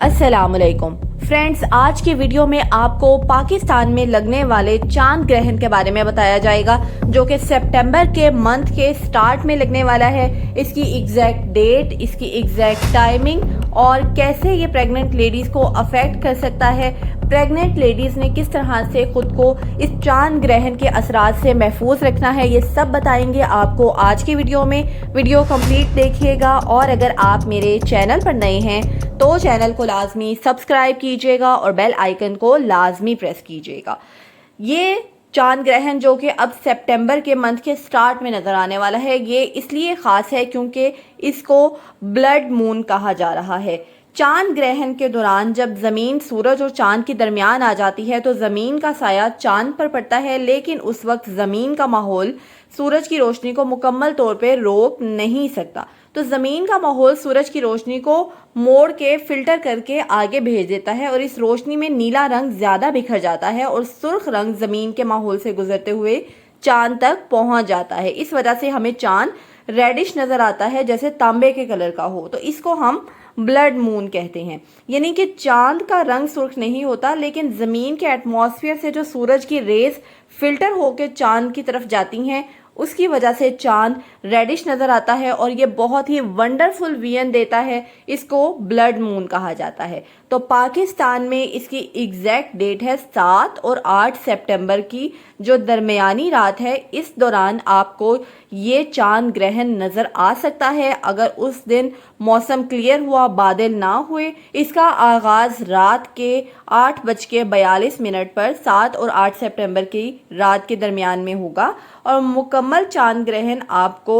अस्सलामुअलैकुम फ्रेंड्स, आज की वीडियो में आपको पाकिस्तान में लगने वाले चांद ग्रहण के बारे में बताया जाएगा, जो कि सितंबर के मंथ के स्टार्ट में लगने वाला है। इसकी एग्जैक्ट डेट, इसकी एग्जैक्ट टाइमिंग और कैसे ये प्रेग्नेंट लेडीज को अफेक्ट कर सकता है, प्रेग्नेंट लेडीज ने किस तरह से खुद को इस चांद ग्रहण के असरात से महफूज रखना है, ये सब बताएंगे आपको आज की वीडियो में। वीडियो कंप्लीट देखिएगा और अगर आप मेरे चैनल पर नए हैं तो चैनल को लाजमी सब्सक्राइब कीजिएगा और बेल आइकन को लाजमी प्रेस कीजिएगा। ये चांद ग्रहण जो कि अब सितंबर के मंथ के स्टार्ट में नजर आने वाला है, ये इसलिए खास है क्योंकि इसको ब्लड मून कहा जा रहा है। चांद ग्रहण के दौरान जब जमीन सूरज और चांद के दरमियान आ जाती है तो जमीन का साया चांद पर पड़ता है, लेकिन उस वक्त जमीन का माहौल सूरज की रोशनी को मुकम्मल तौर पे रोक नहीं सकता। तो जमीन का माहौल सूरज की रोशनी को मोड़ के फिल्टर करके आगे भेज देता है और इस रोशनी में नीला रंग ज्यादा बिखर जाता है और सुर्ख रंग जमीन के माहौल से गुजरते हुए चांद तक पहुंच जाता है। इस वजह से हमें चांद रेडिश नजर आता है, जैसे तांबे के कलर का हो। तो इसको हम ब्लड मून कहते हैं, यानी कि चांद का रंग सुर्ख नहीं होता, लेकिन जमीन के एटमॉस्फेयर से जो सूरज की रेज फिल्टर होकर चांद की तरफ जाती हैं, उसकी वजह से चांद रेडिश नजर आता है और ये बहुत ही वंडरफुल विजन देता है। इसको ब्लड मून कहा जाता है। तो पाकिस्तान में इसकी एग्जैक्ट डेट है 7 और 8 सितंबर की, जो दरमियानी रात है। इस दौरान आपको ये चांद ग्रहण नजर आ सकता है अगर उस दिन मौसम क्लियर हुआ, बादल ना हुए। इसका आगाज रात के 8:42 पर 7 और 8 सितंबर की रात के दरमियान में होगा और मुकम्मल चांद ग्रहण आपको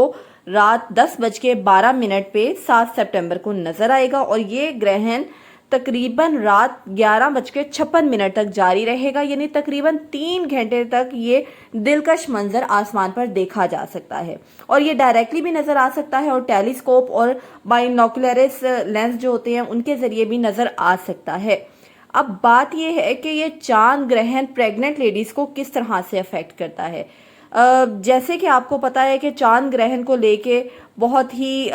रात 10:12 पे 7 सितंबर को नजर आएगा और ये ग्रहण तकरीबन रात 11:56 तक जारी रहेगा, यानी तकरीबन 3 घंटे तक ये दिलकश मंजर आसमान पर देखा जा सकता है। और ये डायरेक्टली भी नजर आ सकता है और टेलीस्कोप और बाइनोकुलरिस लेंस जो होते हैं उनके जरिए भी नजर आ सकता है। अब बात यह है कि ये चांद ग्रहण प्रेग्नेंट लेडीज को किस तरह से अफेक्ट करता है। जैसे कि आपको पता है कि चांद ग्रहण को लेके बहुत ही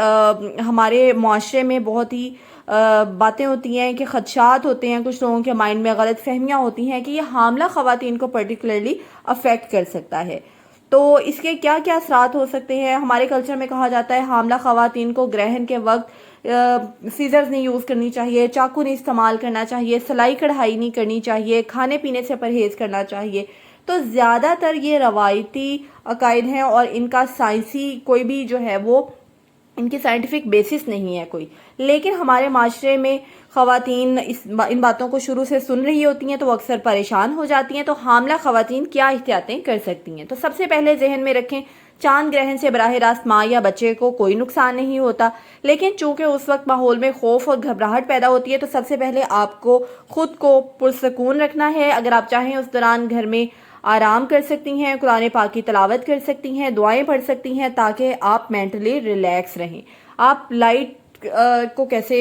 हमारे माशरे में बहुत ही बातें होती हैं कि खदशात होते हैं, कुछ लोगों के माइंड में गलत फहमियाँ होती हैं कि ये हामला खवातीन को पर्टिकुलरली अफेक्ट कर सकता है। तो इसके क्या क्या असरात हो सकते हैं। हमारे कल्चर में कहा जाता है हामला खवातीन को ग्रहण के वक्त सीजर्स नहीं यूज़ करनी चाहिए, चाकू नहीं इस्तेमाल करना चाहिए, सिलाई कढ़ाई नहीं करनी चाहिए, खाने पीने से परहेज करना चाहिए। तो ज़्यादातर ये रवायती अकायद हैं और इनका साइंसी कोई भी जो है वो इनकी साइंटिफिक बेसिस नहीं है कोई। लेकिन हमारे माशरे में ख़वातीन इन बातों को शुरू से सुन रही होती हैं तो वो अक्सर परेशान हो जाती हैं। तो हामला ख़वातीन क्या एहतियातें कर सकती हैं, तो सबसे पहले जहन में रखें, चांद ग्रहण से बराह रास्त माँ या बच्चे को कोई नुकसान नहीं होता, लेकिन चूंकि उस वक्त माहौल में खौफ और घबराहट पैदा होती है तो सबसे पहले आपको खुद को पुरसकून रखना है। अगर आप चाहें उस दौरान घर में आराम कर सकती हैं, कुरान पाक की तिलावत कर सकती हैं, दुआएं पढ़ सकती हैं ताकि आप मेंटली रिलैक्स रहें। आप लाइट को कैसे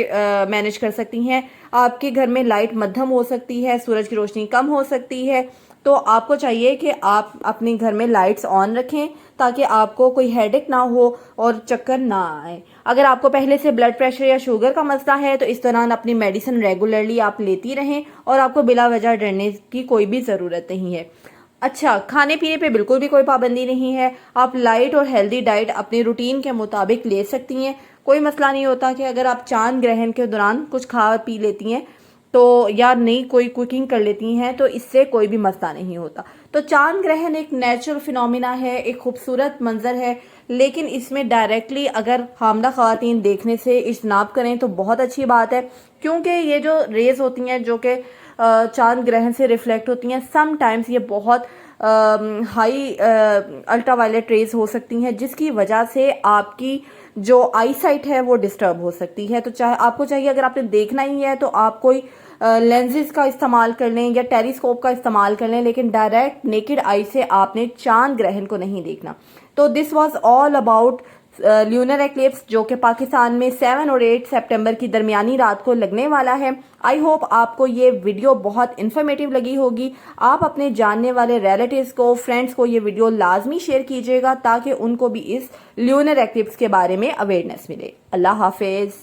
मैनेज कर सकती हैं। आपके घर में लाइट मध्यम हो सकती है, सूरज की रोशनी कम हो सकती है, तो आपको चाहिए कि आप अपने घर में लाइट्स ऑन रखें ताकि आपको कोई हेडेक ना हो और चक्कर ना आए। अगर आपको पहले से ब्लड प्रेशर या शुगर का मसला है तो इस दौरान अपनी मेडिसिन रेगुलरली आप लेती रहें और आपको बिला वजह डरने की कोई भी ज़रूरत नहीं है। अच्छा, खाने पीने पे बिल्कुल भी कोई पाबंदी नहीं है। आप लाइट और हेल्दी डाइट अपने रूटीन के मुताबिक ले सकती हैं। कोई मसला नहीं होता कि अगर आप चांद ग्रहण के दौरान कुछ खा पी लेती हैं तो या नहीं कोई कुकिंग कर लेती हैं तो इससे कोई भी मसला नहीं होता। तो चांद ग्रहण एक नेचुरल फिनोमिना है, एक खूबसूरत मंजर है, लेकिन इसमें डायरेक्टली अगर हामला खवातीन देखने से इज्तनाब करें तो बहुत अच्छी बात है, क्योंकि ये जो रेज होती हैं जो कि चांद ग्रहण से रिफ्लेक्ट होती हैं, समटाइम्स ये बहुत हाई अल्ट्रावायलेट रेज हो सकती हैं, जिसकी वजह से आपकी जो आई साइट है वो डिस्टर्ब हो सकती है। तो चाहे आपको चाहिए, अगर आपने देखना ही है तो आप कोई लेंसेज का इस्तेमाल कर लें या टेलीस्कोप का इस्तेमाल कर लें, लेकिन डायरेक्ट नेकेड आई से आपने चांद ग्रहण को नहीं देखना। तो this was all about lunar eclipse, जो कि पाकिस्तान में 7 और 8 सितंबर की दरमियानी रात को लगने वाला है। आई होप आपको ये वीडियो बहुत इन्फॉर्मेटिव लगी होगी। आप अपने जानने वाले रिलेटिव्स को, फ्रेंड्स को ये वीडियो लाजमी शेयर कीजिएगा ताकि उनको भी इस ल्यूनर एक्लिप्स के बारे में अवेयरनेस मिले। अल्लाह हाफिज।